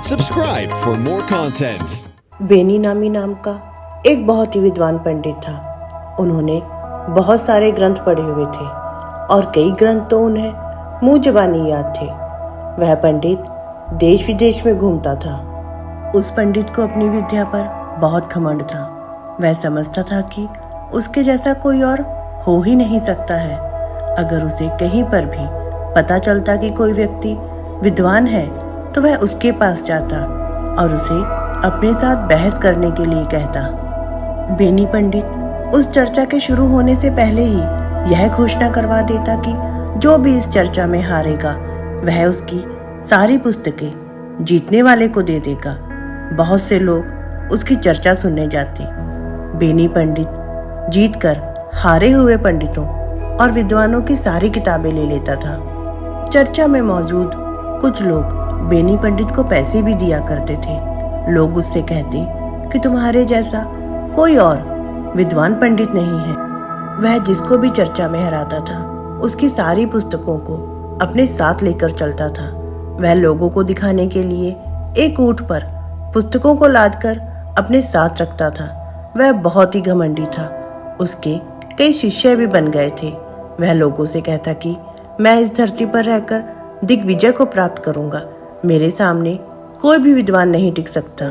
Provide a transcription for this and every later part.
Subscribe for more content. Beni नाम का एक बहुत ही विद्वान पंडित था। उन्होंने बहुत सारे ग्रंथ पढ़े हुए थे और कई ग्रंथ तो उन्हें मुंह ज़बानी याद थे। वह पंडित देश विदेश में घूमता था। उस पंडित को अपनी विद्या पर बहुत घमंड था। वह समझता था कि उसके जैसा कोई और हो ही नहीं सकता है। अगर उसे कहीं पर भी पता चलता कि कोई व्यक्ति विद्वान है तो वह उसके पास जाता और उसे अपने साथ बहस करने के लिए कहता। बेनी पंडित उस चर्चा के शुरू होने से पहले ही यह घोषणा करवा देता कि जो भी इस चर्चा में हारेगा वह उसकी सारी पुस्तकें जीतने वाले को दे देगा। बहुत से लोग उसकी चर्चा सुनने जाते। बेनी पंडित जीतकर हारे हुए पंडितों और विद्वानों की सारी किताबें ले लेता था। चर्चा में मौजूद कुछ लोग बेनी पंडित को पैसे भी दिया करते थे। लोग उससे कहते कि तुम्हारे जैसा कोई और विद्वान पंडित नहीं है। वह जिसको भी चर्चा में हराता था उसकी सारी पुस्तकों को अपने साथ लेकर चलता था। वह लोगों को दिखाने के लिए एक ऊंट पर पुस्तकों को लादकर अपने साथ रखता था। वह बहुत ही घमंडी था। उसके कई शिष्य भी बन गए थे। वह लोगों से कहता कि मैं इस धरती पर रहकर दिग्विजय को प्राप्त करूंगा। मेरे सामने कोई भी विद्वान नहीं टिक सकता।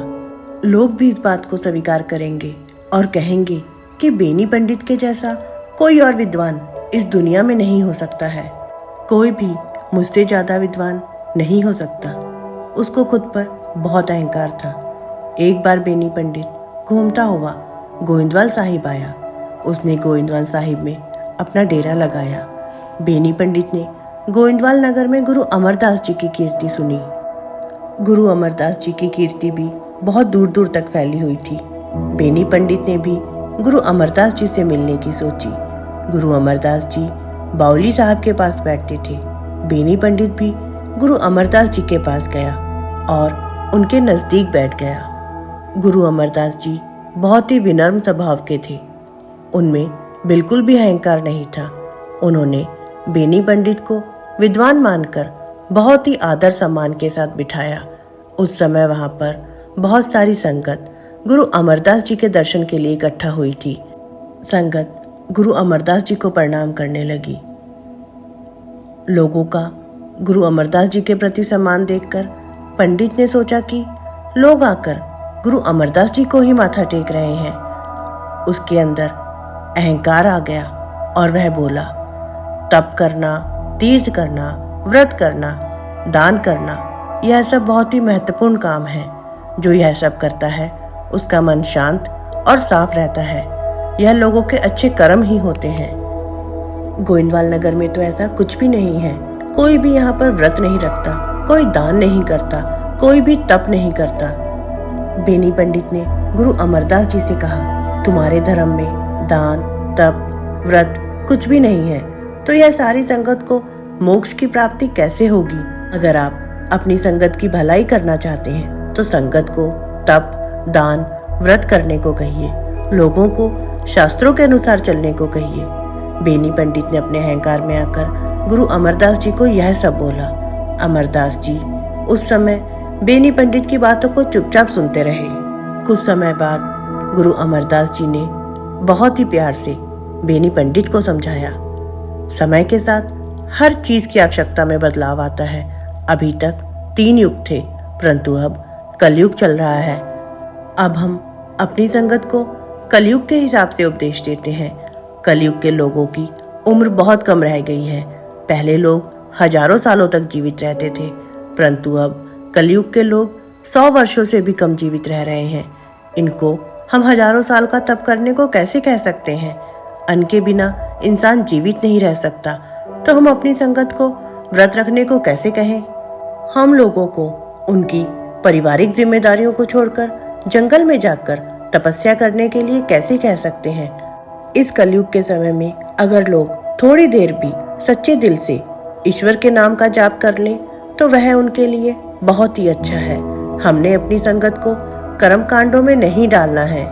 लोग भी इस बात को स्वीकार करेंगे और कहेंगे कि बेनी पंडित के जैसा कोई और विद्वान इस दुनिया में नहीं हो सकता है। कोई भी मुझसे ज्यादा विद्वान नहीं हो सकता। उसको खुद पर बहुत अहंकार था। एक बार बेनी पंडित घूमता हुआ गोविंदवाल साहिब आया। उसने गोविंदवाल साहिब में अपना डेरा लगाया। बेनी पंडित ने गोविंदवाल नगर में गुरु अमरदास जी की कीर्ति सुनी। गुरु अमरदास जी की कीर्ति भी बहुत दूर दूर तक फैली हुई थी। बेनी पंडित ने भी गुरु अमरदास जी से मिलने की सोची। गुरु अमरदास जी बाउली साहब के पास बैठते थे। बेनी पंडित भी गुरु अमरदास जी के पास गया और उनके नजदीक बैठ गया। गुरु अमरदास जी बहुत ही विनम्र स्वभाव के थे। उनमें बिल्कुल भी अहंकार नहीं था। उन्होंने बेनी पंडित को विद्वान मानकर बहुत ही आदर सम्मान के साथ बिठाया। उस समय वहां पर बहुत सारी संगत गुरु अमरदास जी के दर्शन के लिए इकट्ठा हुई थी। संगत गुरु अमरदास जी को प्रणाम करने लगी। लोगों का गुरु अमरदास जी के प्रति सम्मान देखकर पंडित ने सोचा कि लोग आकर गुरु अमरदास जी को ही माथा टेक रहे हैं। उसके अंदर अहंकार आ गया और वह बोला, तप करना, तीर्थ करना, व्रत करना, दान करना, यह सब बहुत ही महत्वपूर्ण काम है। जो यह सब करता है उसका मन शांत और साफ रहता है। यह लोगों के अच्छे कर्म ही होते हैं। गोविंदवाल नगर में तो ऐसा कुछ भी नहीं है। कोई भी यहाँ पर व्रत नहीं रखता, कोई दान नहीं करता, कोई भी तप नहीं करता। बेनी पंडित ने गुरु अमरदास जी से कहा, तुम्हारे धर्म में दान, तप, व्रत कुछ भी नहीं है तो यह सारी संगत को मोक्ष की प्राप्ति कैसे होगी। अगर आप अपनी संगत की भलाई करना चाहते हैं तो संगत को तप, दान, व्रत करने को कहिए। लोगों को शास्त्रों के अनुसार चलने को कहिए। बेनी पंडित ने अपने अहंकार में आकर गुरु अमरदास जी को यह सब बोला। अमरदास जी उस समय बेनी पंडित की बातों को चुपचाप सुनते रहे। कुछ समय बाद गुरु अमरदास जी ने बहुत ही प्यार से बेनी पंडित को समझाया। समय के साथ हर चीज की आवश्यकता में बदलाव आता है। अभी तक 3 युग थे परंतु अब कलयुग चल रहा है। अब हम अपनी संगत को कलयुग के हिसाब से उपदेश देते हैं। कलयुग के लोगों की उम्र बहुत कम रह गई है। पहले लोग हजारों सालों तक जीवित रहते थे परंतु अब कलयुग के लोग 100 वर्षों से भी कम जीवित रह रहे हैं। इनको हम हजारों साल का तप करने को कैसे कह सकते हैं। अन्न के बिना इंसान जीवित नहीं रह सकता तो हम अपनी संगत को व्रत रखने को कैसे कहें। हम लोगों को उनकी पारिवारिक जिम्मेदारियों को छोड़कर जंगल में जाकर तपस्या करने के लिए कैसे कह सकते हैं। इस कलयुग के समय में अगर लोग थोड़ी देर भी सच्चे दिल से ईश्वर के नाम का जाप कर लें तो वह उनके लिए बहुत ही अच्छा है। हमने अपनी संगत को कर्म कांडों में नहीं डालना है।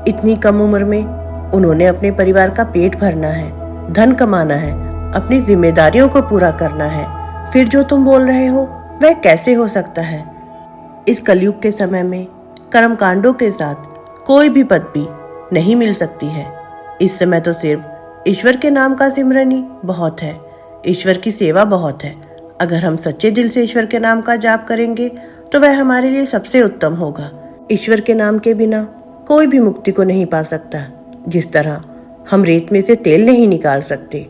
इतनी कम उम्र में उन्होंने अपने परिवार का पेट भरना है, धन कमाना है, अपनी जिम्मेदारियों को पूरा करना है। फिर जो तुम बोल रहे हो वह कैसे हो सकता है। इस कलयुग के समय में कर्मकांडों के साथ कोई भी पदवी नहीं मिल सकती है। इस समय तो सिर्फ ईश्वर के नाम का सिमरन ही बहुत है, ईश्वर की सेवा बहुत है। अगर हम सच्चे दिल से ईश्वर के नाम का जाप करेंगे तो वह हमारे लिए सबसे उत्तम होगा। ईश्वर के नाम के बिना कोई भी मुक्ति को नहीं पा सकता। जिस तरह हम रेत में से तेल नहीं निकाल सकते,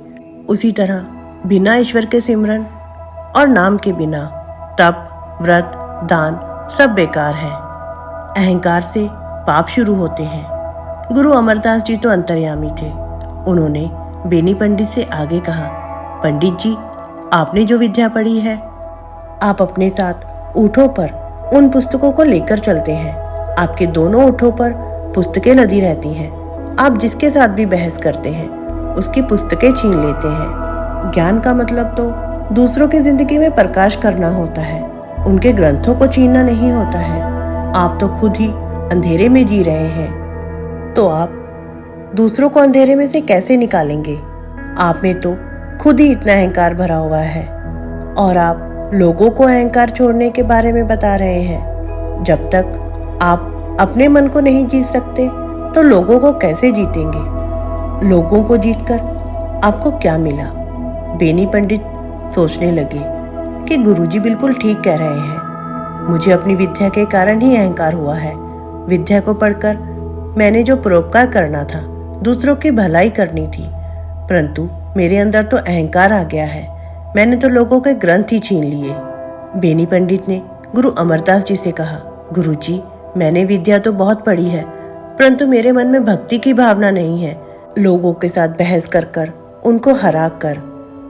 उसी तरह बिना ईश्वर के सिमरन और नाम के बिना तप, व्रत, दान सब बेकार है। अहंकार से पाप शुरू होते हैं। गुरु अमरदास जी तो अंतर्यामी थे। उन्होंने बेनी पंडित से आगे कहा, पंडित जी, आपने जो विद्या पढ़ी है, आप अपने साथ ऊँटों पर उन पुस्तकों को लेकर चलते हैं। आपके दोनों ऊँटों पर पुस्तकें लदी रहती हैं। आप जिसके साथ भी बहस करते हैं उसकी पुस्तकें छीन लेते हैं। ज्ञान का मतलब तो दूसरों की जिंदगी में प्रकाश करना होता है, उनके ग्रंथों को छीनना नहीं होता है। आप तो खुद ही अंधेरे में जी रहे हैं, तो आप दूसरों को अंधेरे में से कैसे निकालेंगे? आप में तो खुद ही इतना अहंकार भरा हुआ है और आप लोगों को अहंकार छोड़ने के बारे में बता रहे हैं। जब तक आप अपने मन को नहीं जीत सकते तो लोगों को कैसे जीतेंगे? लोगों को जीतकर आपको क्या मिला? बेनी पंडित सोचने लगे कि गुरुजी बिल्कुल ठीक कह रहे हैं। मुझे अपनी विद्या के कारण ही अहंकार हुआ है। विद्या को पढ़कर मैंने जो परोपकार करना था, दूसरों की भलाई करनी थी, परंतु मेरे अंदर तो अहंकार आ गया है। मैंने तो लोगों के ग्रंथ ही छीन लिए। बेनी पंडित ने गुरु अमरदास जी से कहा, गुरुजी, मैंने विद्या तो बहुत पढ़ी है, परंतु मेरे मन में भक्ति की भावना नहीं है। लोगों के साथ बहस कर कर उनको हरा कर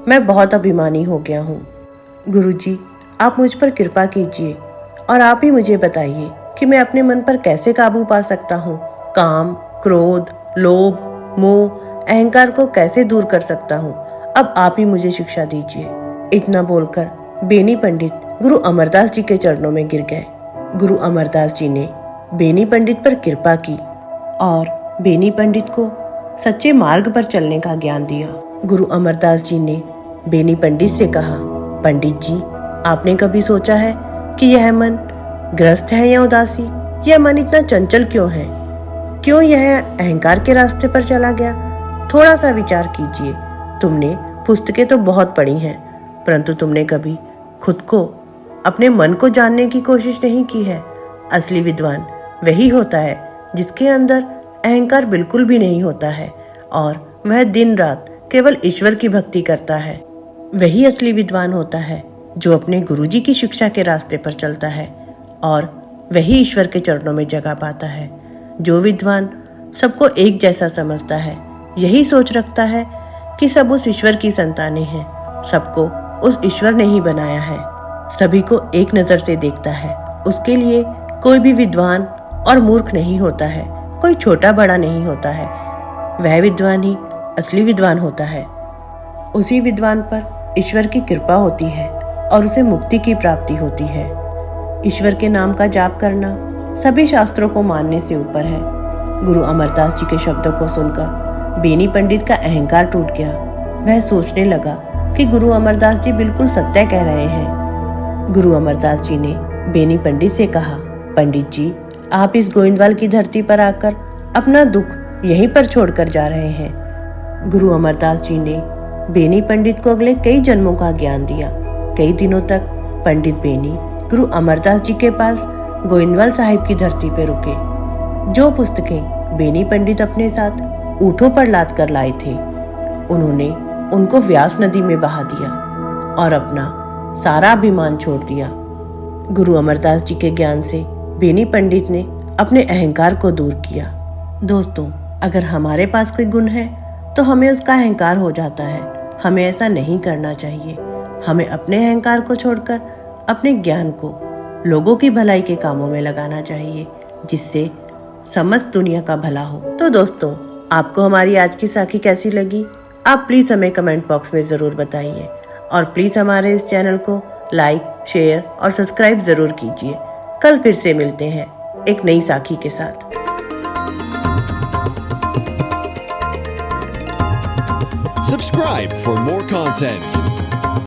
मैं बहुत अभिमानी हो गया हूँ। गुरुजी, आप मुझ पर कृपा कीजिए और आप ही मुझे बताइए कि मैं अपने मन पर कैसे काबू पा सकता हूँ। काम, क्रोध, लोभ, मोह, अहंकार को कैसे दूर कर सकता हूँ? अब आप ही मुझे शिक्षा दीजिए। इतना बोलकर बेनी पंडित गुरु अमरदास जी के चरणों में गिर गए। गुरु अमरदास जी ने बेनी पंडित पर कृपा की और बेनी पंडित को सच्चे मार्ग पर चलने का ज्ञान दिया। गुरु अमरदास जी ने बेनी पंडित से कहा, पंडित जी, आपने कभी सोचा है कि यह मन ग्रस्त है या उदासी? यह मन इतना चंचल क्यों है? क्यों यह अहंकार के रास्ते पर चला गया? थोड़ा सा विचार कीजिए। तुमने पुस्तकें तो बहुत पढ़ी हैं, परंतु तुमने कभी खुद को, अपने मन को जानने की कोशिश नहीं की है। असली विद्वान वही होता है जिसके अंदर अहंकार बिल्कुल भी नहीं होता है और वह दिन रात केवल ईश्वर की भक्ति करता है। वही असली विद्वान होता है जो अपने गुरुजी की शिक्षा के रास्ते पर चलता है और वही ईश्वर के चरणों में जगह पाता है। जो विद्वान सबको एक जैसा समझता है, यही सोच रखता है कि सब उस ईश्वर की संतानें हैं, सबको उस ईश्वर ने ही बनाया है, सभी को एक नजर से देखता है, उसके लिए कोई भी विद्वान और मूर्ख नहीं होता है, कोई छोटा बड़ा नहीं होता है। वह विद्वान ही असली विद्वान होता है। उसी विद्वान पर ईश्वर की कृपा होती है और उसे मुक्ति की प्राप्ति होती है। ईश्वर के नाम का जाप करना सभी शास्त्रों को मानने से ऊपर है। गुरु अमरदास जी के शब्दों को सुनकर बेनी पंडित का अहंकार टूट गया। वह सोचने लगा कि गुरु अमरदास जी बिल्कुल सत्य कह रहे हैं। गुरु अमरदास जी ने बेनी पंडित से कहा, पंडित जी, आप इस गोविंदवाल की धरती पर आकर अपना दुख यहीं पर छोड़कर जा रहे हैं। गुरु अमरदास जी ने बेनी पंडित को अगले कई जन्मों का ज्ञान दिया। कई दिनों तक पंडित बेनी गुरु अमरदास जी के पास गोविंदवाल साहिब की धरती पर रुके। जो पुस्तकें बेनी पंडित अपने साथ ऊँटों पर लाद कर लाए थे, उन्होंने उनको व्यास नदी में बहा दिया और अपना सारा अभिमान छोड़ दिया। गुरु अमरदास जी के ज्ञान से बेनी पंडित ने अपने अहंकार को दूर किया। दोस्तों, अगर हमारे पास कोई गुण है तो हमें उसका अहंकार हो जाता है। हमें ऐसा नहीं करना चाहिए। हमें अपने अहंकार को छोड़कर अपने ज्ञान को लोगों की भलाई के कामों में लगाना चाहिए, जिससे समस्त दुनिया का भला हो। तो दोस्तों, आपको हमारी आज की साखी कैसी लगी? आप प्लीज हमें कमेंट बॉक्स में जरूर बताइए और प्लीज हमारे इस चैनल को लाइक, शेयर और सब्सक्राइब जरूर कीजिए। कल फिर से मिलते हैं एक नई साखी के साथ। Subscribe for more content.